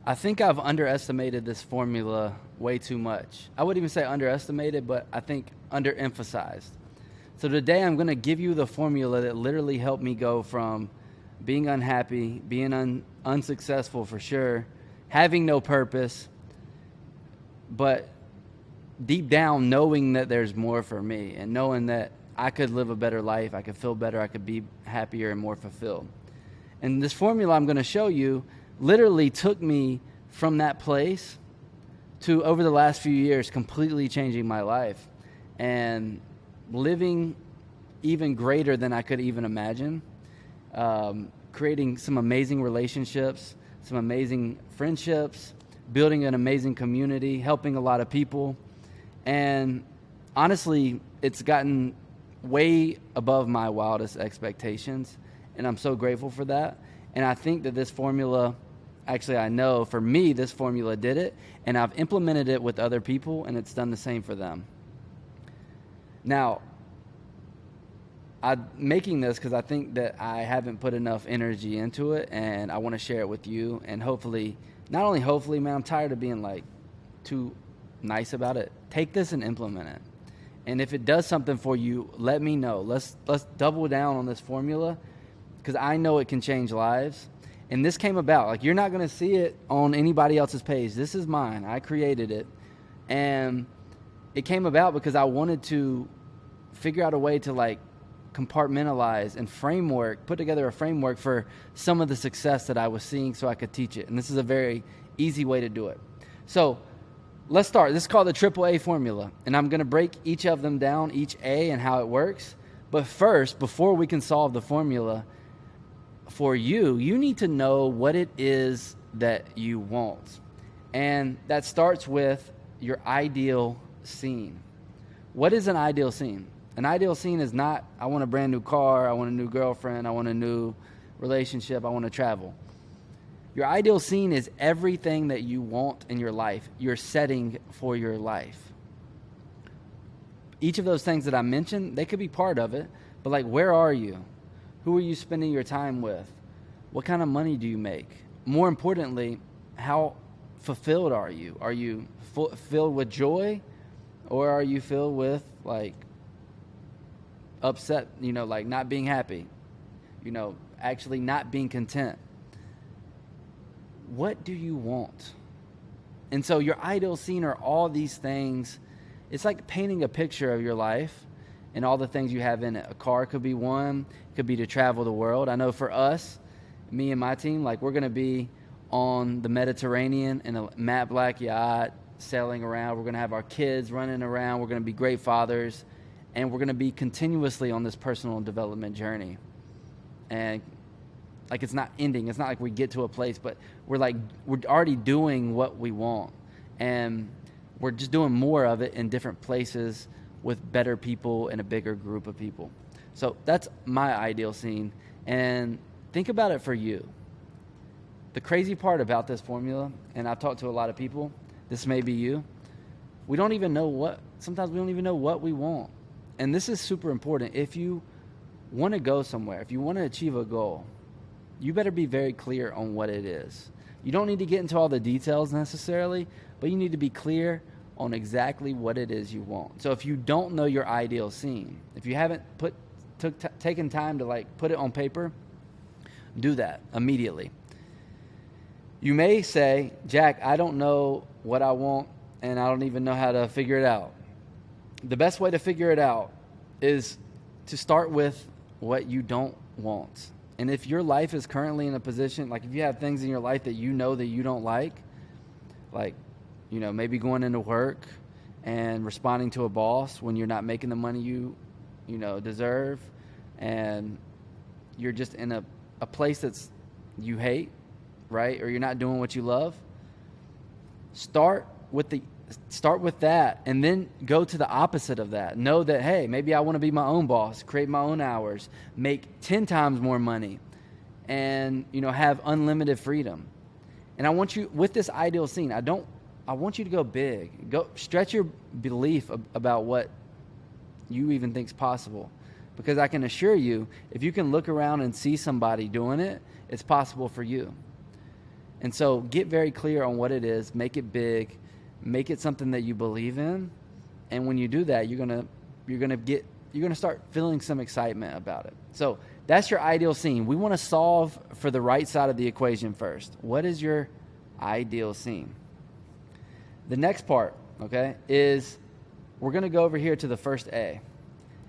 I think I've underestimated this formula way too much. I wouldn't even say underestimated, but I think underemphasized. So today I'm going to give you the formula that literally helped me go from being unhappy, being unsuccessful for sure, having no purpose, but deep down knowing that there's more for me and knowing that I could live a better life, I could feel better, I could be happier and more fulfilled. And this formula I'm going to show you literally took me from that place to, over the last few years, completely changing my life and living even greater than I could even imagine, creating some amazing relationships, some amazing friendships, building an amazing community, helping a lot of people. And honestly, it's gotten way above my wildest expectations, and I'm so grateful for that. And I think that this formula, actually I know for me, this formula did it, and I've implemented it with other people, and it's done the same for them. Now, I'm making this because I think that I haven't put enough energy into it, and I want to share it with you. And hopefully, not only hopefully, man, I'm tired of being like too nice about it. Take this and implement it. And if it does something for you, let me know. Let's double down on this formula because I know it can change lives. And this came about. Like, you're not going to see it on anybody else's page. This is mine. I created it. And it came about because I wanted to figure out a way to like compartmentalize and put together a framework for some of the success that I was seeing so I could teach it. And this is a very easy way to do it. So let's start. This is called the AAA formula. And I'm going to break each of them down, each A and how it works. But first, before we can solve the formula for you, you need to know what it is that you want. And that starts with your ideal scene. What is an ideal scene? An ideal scene is not, I want a brand new car, I want a new girlfriend, I want a new relationship, I want to travel. Your ideal scene is everything that you want in your life, your setting for your life. Each of those things that I mentioned, they could be part of it, but like, where are you? Who are you spending your time with? What kind of money do you make? More importantly, how fulfilled are you? Are you filled with joy, or are you filled with like upset, like not being happy, actually not being content? What do you want? And so your ideal scene are all these things. It's like painting a picture of your life and all the things you have in it. A car could be one, it could be to travel the world. I know for us, me and my team, like we're going to be on the Mediterranean in a matte black yacht, sailing around. We're going to have our kids running around. We're going to be great fathers. And we're going to be continuously on this personal development journey. And like, it's not ending. It's not like we get to a place, but we're already doing what we want. And we're just doing more of it in different places with better people and a bigger group of people. So that's my ideal scene. And think about it for you. The crazy part about this formula, and I've talked to a lot of people, this may be you, sometimes we don't even know what we want. And this is super important. If you want to go somewhere, if you want to achieve a goal, you better be very clear on what it is. You don't need to get into all the details necessarily, but you need to be clear on exactly what it is you want. So if you don't know your ideal scene, if you haven't taken time to like put it on paper, do that immediately. You may say, Jack, I don't know what I want and I don't even know how to figure it out. The best way to figure it out is to start with what you don't want. And if your life is currently in a position, like if you have things in your life that you know that you don't like, maybe going into work and responding to a boss when you're not making the money you deserve, and you're just in a place that's you hate, right? Or you're not doing what you love. Start with that, and then go to the opposite of that. Know that, hey, maybe I want to be my own boss, create my own hours, make 10 times more money, and have unlimited freedom. And I want you, with this ideal scene, I want you to go big. Go stretch your belief about what you even think is possible. Because I can assure you, if you can look around and see somebody doing it, it's possible for you. And so get very clear on what it is, make it big, make it something that you believe in. And when you do that, you're gonna start feeling some excitement about it. So that's your ideal scene. We want to solve for the right side of the equation first. What is your ideal scene? The next part, okay, is we're going to go over here to the first A.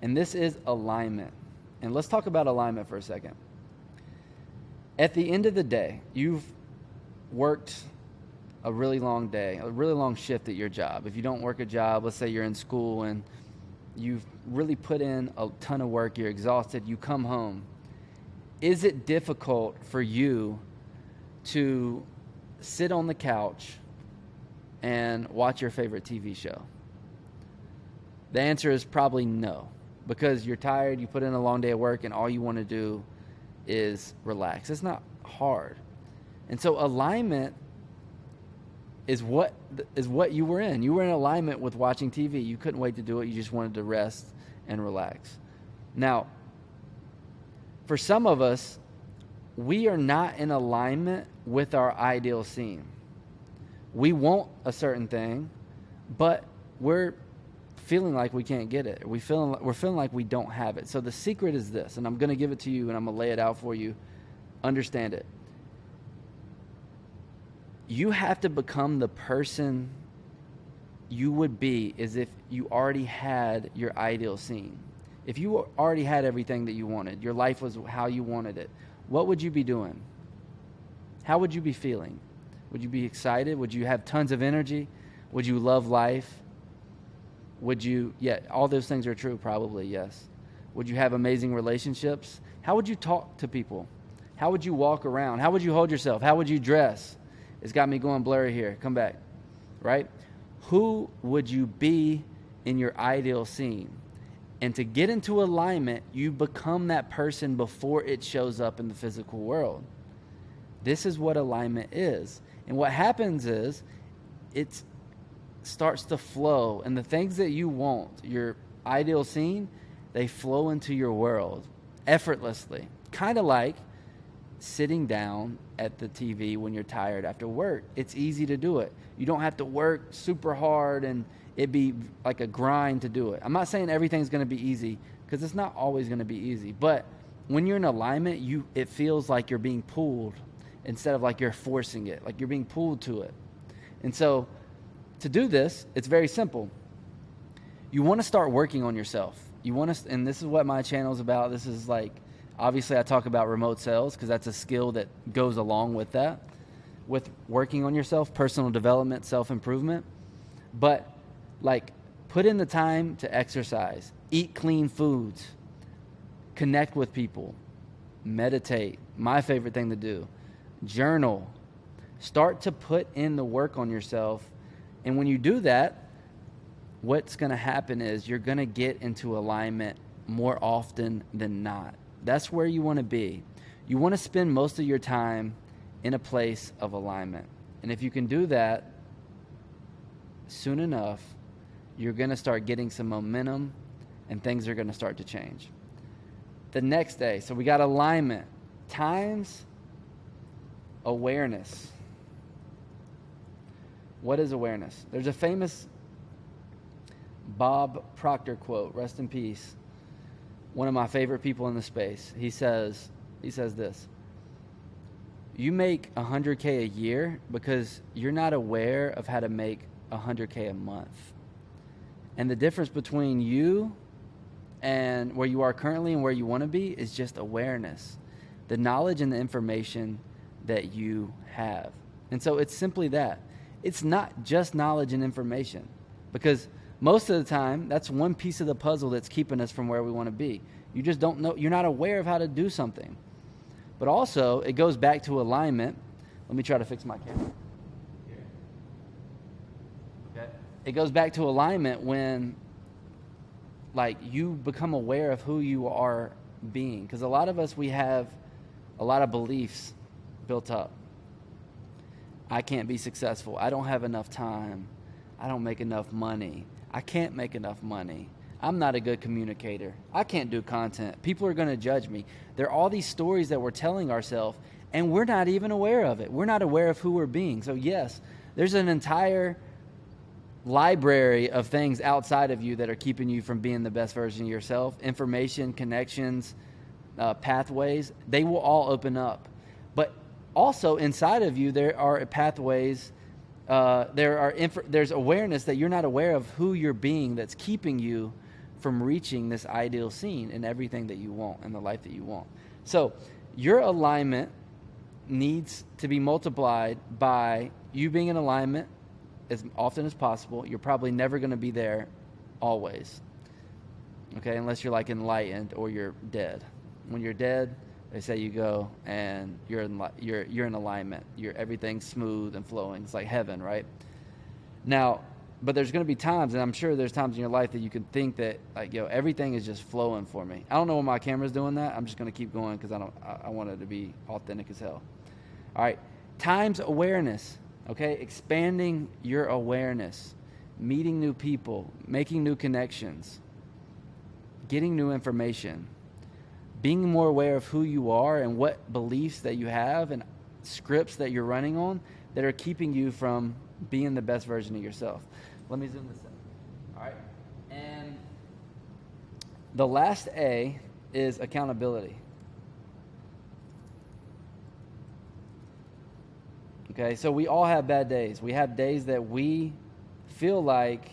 And this is alignment. And let's talk about alignment for a second. At the end of the day, you've worked a really long day, a really long shift at your job. If you don't work a job, let's say you're in school and you've really put in a ton of work, you're exhausted, you come home. Is it difficult for you to sit on the couch and watch your favorite TV show? The answer is probably no, because you're tired, you put in a long day of work, and all you want to do is relax. It's not hard. And so alignment is what you were in. You were in alignment with watching TV. You couldn't wait to do it. You just wanted to rest and relax. Now, for some of us, we are not in alignment with our ideal scene. We want a certain thing, but we're feeling like we can't get it. We're feeling like we don't have it. So the secret is this, and I'm going to give it to you, and I'm going to lay it out for you. Understand it. You have to become the person you would be as if you already had your ideal scene. If you already had everything that you wanted, your life was how you wanted it, what would you be doing? How would you be feeling? Would you be excited? Would you have tons of energy? Would you love life? Would you, all those things are true, probably, yes. Would you have amazing relationships? How would you talk to people? How would you walk around? How would you hold yourself? How would you dress? It's got me going blurry here. Come back, right? Who would you be in your ideal scene? And to get into alignment, you become that person before it shows up in the physical world. This is what alignment is. And what happens is it starts to flow, and the things that you want, your ideal scene, they flow into your world effortlessly. Kind of like sitting down at the TV when you're tired after work. It's easy to do it. You don't have to work super hard and it be like a grind to do it. I'm not saying everything's going to be easy, because it's not always going to be easy. But when you're in alignment, it feels like you're being pulled instead of like you're forcing it, like you're being pulled to it. And so to do this, it's very simple. You want to start working on yourself. You want to, and this is what my channel is about. This is like, obviously I talk about remote sales because that's a skill that goes along with that, with working on yourself, personal development, self-improvement. But like, put in the time to exercise, eat clean foods, connect with people, meditate, my favorite thing to do, journal, start to put in the work on yourself. And when you do that, what's going to happen is you're going to get into alignment more often than not. That's where you want to be. You want to spend most of your time in a place of alignment. And if you can do that, soon enough, you're going to start getting some momentum and things are going to start to change. The next day, so we got alignment times awareness. What is awareness? There's a famous Bob Proctor quote, rest in peace. One of my favorite people in the space. He says this: you make 100K a year because you're not aware of how to make 100K a month. And the difference between you and where you are currently and where you want to be is just awareness, the knowledge and the information that you have. And so it's simply that. It's not just knowledge and information, because most of the time that's one piece of the puzzle that's keeping us from where we want to be. You just don't know, you're not aware of how to do something. But also it goes back to alignment. Let me try to fix my camera. It goes back to alignment when like you become aware of who you are being. Because a lot of us, we have a lot of beliefs built up. I can't be successful. I don't have enough time. I don't make enough money. I can't make enough money. I'm not a good communicator. I can't do content. People are going to judge me. There are all these stories that we're telling ourselves, and we're not even aware of it. We're not aware of who we're being. So yes, there's an entire library of things outside of you that are keeping you from being the best version of yourself. Information, connections, pathways, they will all open up. But also inside of you, there are pathways. There's awareness that you're not aware of who you're being that's keeping you from reaching this ideal scene and everything that you want and the life that you want. So your alignment needs to be multiplied by you being in alignment as often as possible. You're probably never going to be there always, okay, unless you're like enlightened or you're dead. When you're dead, they say you go and you're in alignment. Everything's smooth and flowing. It's like heaven, right? Now, but there's going to be times, and I'm sure there's times in your life that you can think that, like, everything is just flowing for me. I don't know when my camera's doing that. I'm just going to keep going because I want it to be authentic as hell. All right, times awareness, okay? Expanding your awareness, meeting new people, making new connections, getting new information, being more aware of who you are and what beliefs that you have and scripts that you're running on that are keeping you from being the best version of yourself. Let me zoom this in. All right. And the last A is accountability. Okay, so we all have bad days. We have days that we feel like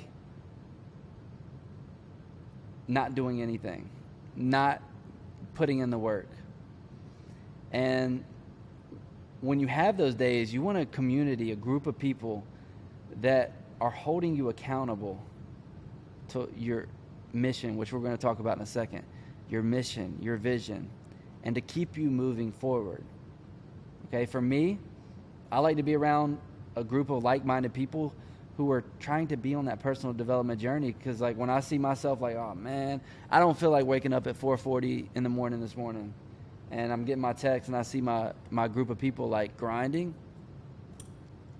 not doing anything, not putting in the work. And when you have those days, you want a community, a group of people that are holding you accountable to your mission, which we're going to talk about in a second, your mission, your vision, and to keep you moving forward. Okay, for me, I like to be around a group of like-minded people who are trying to be on that personal development journey, because like when I see myself like, oh man, I don't feel like waking up at 4:40 in the morning this morning, and I'm getting my text and I see my group of people like grinding,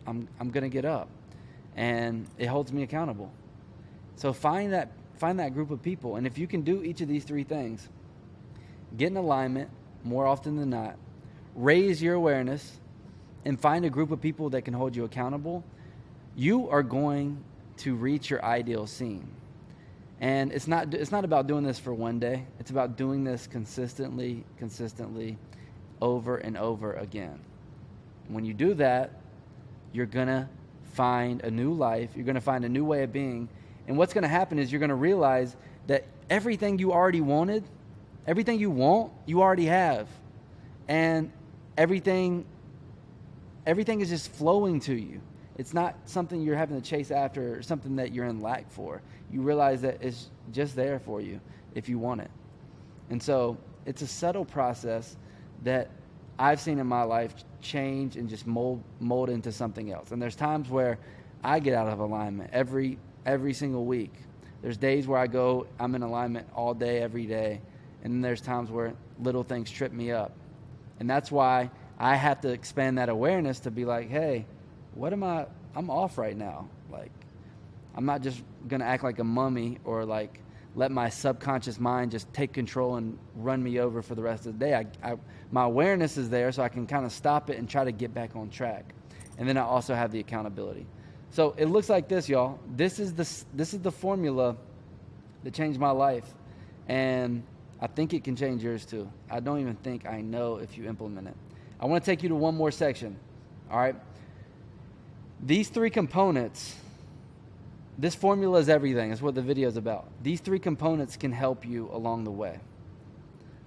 I'm going to get up, and it holds me accountable. So find that group of people, and if you can do each of these three things, get in alignment more often than not, raise your awareness, and find a group of people that can hold you accountable, you are going to reach your ideal scene. And it's not about doing this for one day. It's about doing this consistently, over and over again. And when you do that, you're going to find a new life. You're going to find a new way of being. And what's going to happen is you're going to realize that everything you already wanted, everything you want, you already have. And everything is just flowing to you. It's not something you're having to chase after or something that you're in lack for. You realize that it's just there for you if you want it. And so it's a subtle process that I've seen in my life change and just mold into something else. And there's times where I get out of alignment every single week. There's days where I'm in alignment all day, every day. And then there's times where little things trip me up. And that's why I have to expand that awareness to be like, hey, I'm off right now. Like, I'm not just going to act like a mummy or like let my subconscious mind just take control and run me over for the rest of the day. My awareness is there so I can kind of stop it and try to get back on track. And then I also have the accountability. So it looks like this, y'all. This is the formula that changed my life. And I think it can change yours too. I don't even think I know if you implement it. I want to take you to one more section. All right. These three components, this formula is everything. That's what the video is about. These three components can help you along the way.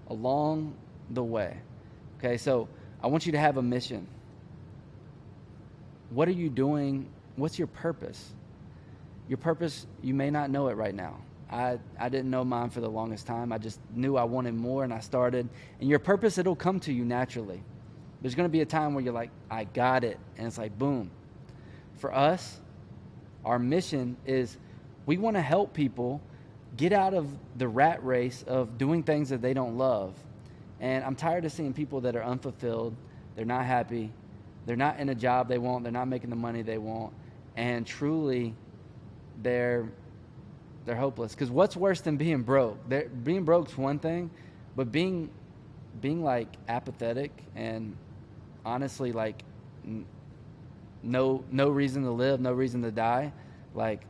Along the way. Okay, so I want you to have a mission. What are you doing? What's your purpose? Your purpose, you may not know it right now. I didn't know mine for the longest time. I just knew I wanted more, and I started. And your purpose, it'll come to you naturally. There's going to be a time where you're like, I got it. And it's like, boom. For us, our mission is we want to help people get out of the rat race of doing things that they don't love. And I'm tired of seeing people that are unfulfilled. They're not happy. They're not in a job they want. They're not making the money they want. And truly, they're hopeless. Because what's worse than being broke? Being broke's one thing, but being like apathetic and honestly like no reason to live, no reason to die, like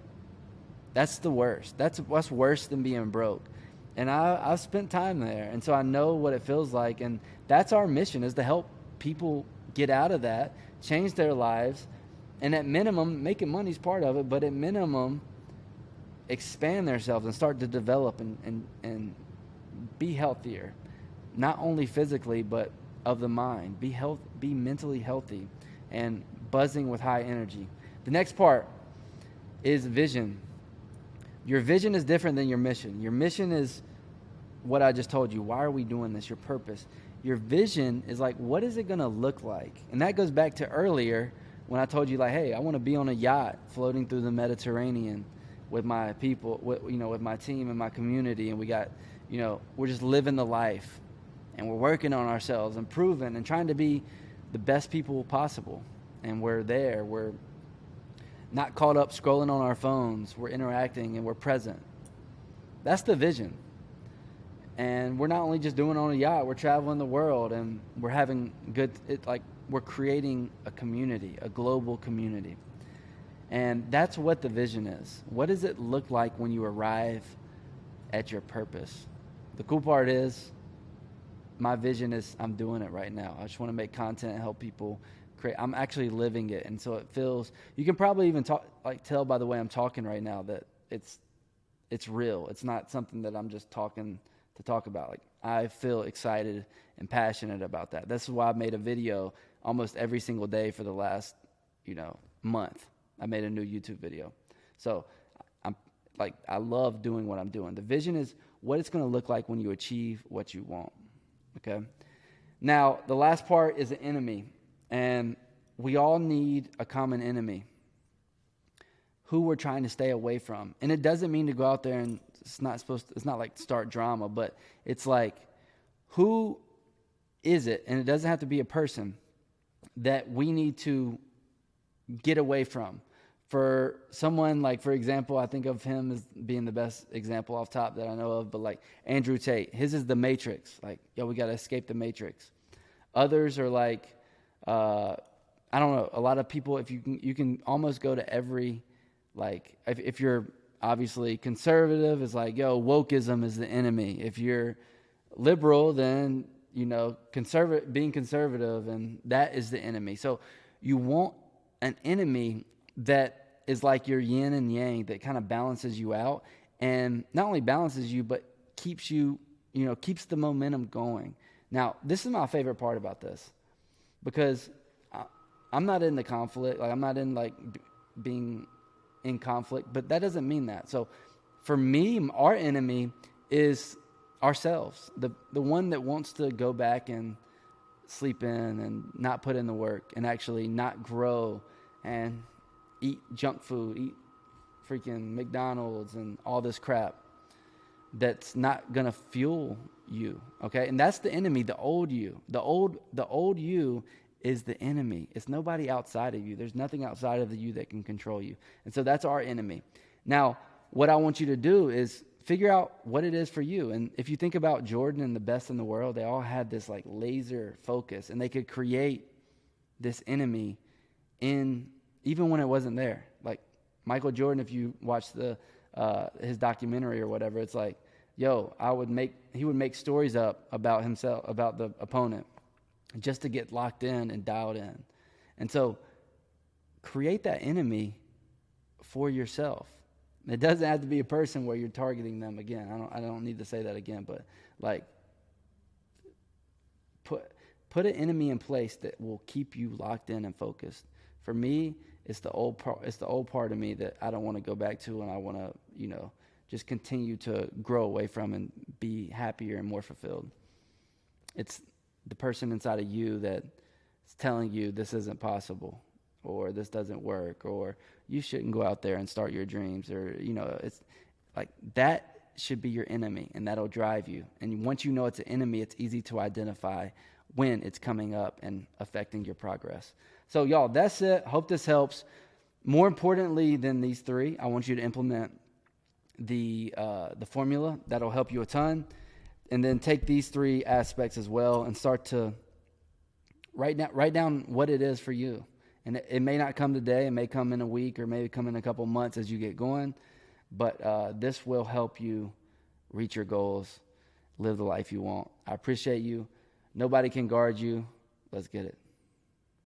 that's the worst. That's what's worse than being broke. And I've spent time there, and so I know what it feels like. And that's our mission, is to help people get out of that, change their lives, and at minimum, making money is part of it, but at minimum, expand themselves and start to develop and be healthier, not only physically but of the mind. Be mentally healthy and buzzing with high energy. The next part is vision. Your vision is different than your mission. Your mission is what I just told you. Why are we doing this? Your purpose. Your vision is like, what is it going to look like? And that goes back to earlier when I told you, like, hey, I want to be on a yacht floating through the Mediterranean with my people, with my team and my community. And we got, we're just living the life. And we're working on ourselves, improving, and trying to be the best people possible. And we're there. We're not caught up scrolling on our phones. We're interacting and we're present. That's the vision. And we're not only just doing it on a yacht, we're traveling the world, and we're having we're creating a community, a global community. And that's what the vision is. What does it look like when you arrive at your purpose? The cool part is, my vision is I'm doing it right now. I just want to make content and help people create. I'm actually living it. And so it feels, you can probably even tell by the way I'm talking right now that it's real. It's not something that I'm just talking to talk about. Like, I feel excited and passionate about that. This is why I've made a video almost every single day for the last, month. I made a new YouTube video. So I love doing what I'm doing. The vision is what it's going to look like when you achieve what you want. Okay. Now, the last part is an enemy, and we all need a common enemy who we're trying to stay away from. And it doesn't mean to go out there and it's not like start drama, but it's like, who is it? And it doesn't have to be a person that we need to get away from. For someone like, for example, I think of him as being the best example off top that I know of, but like Andrew Tate, his is the Matrix. Like, we got to escape the Matrix. Others are like, I don't know, a lot of people, if you can almost go to every, like, if you're obviously conservative, it's like, wokeism is the enemy. If you're liberal, then, being conservative, and that is the enemy. So you want an enemy that is like your yin and yang, that kind of balances you out, and not only balances you, but keeps you, keeps the momentum going. Now, this is my favorite part about this, because I'm not in the conflict. Like, I'm not in being in conflict, but that doesn't mean that. So for me, our enemy is ourselves, the one that wants to go back and sleep in and not put in the work and actually not grow and eat junk food, eat freaking McDonald's and all this crap that's not going to fuel you, okay? And that's the enemy, the old you. The old you is the enemy. It's nobody outside of you. There's nothing outside of you that can control you. And so that's our enemy. Now, what I want you to do is figure out what it is for you. And if you think about Jordan and the best in the world, they all had this like laser focus, and they could create this enemy even when it wasn't there. Like Michael Jordan, if you watch his documentary or whatever, it's like, he would make stories up about himself, about the opponent, just to get locked in and dialed in. And so create that enemy for yourself. It doesn't have to be a person where you're targeting them again. I don't need to say that again, but like put an enemy in place that will keep you locked in and focused. For me, it's the old part of me that I don't want to go back to, and I want to, just continue to grow away from and be happier and more fulfilled. It's the person inside of you that is telling you this isn't possible, or this doesn't work, or you shouldn't go out there and start your dreams, or, it's like that should be your enemy, and that'll drive you. And once you know it's an enemy, it's easy to identify when it's coming up and affecting your progress. So y'all, that's it. Hope this helps. More importantly than these three, I want you to implement the formula. That'll help you a ton. And then take these three aspects as well and start to Write down what it is for you. And it may not come today. It may come in a week or maybe come in a couple months as you get going. But this will help you reach your goals, live the life you want. I appreciate you. Nobody can guard you. Let's get it.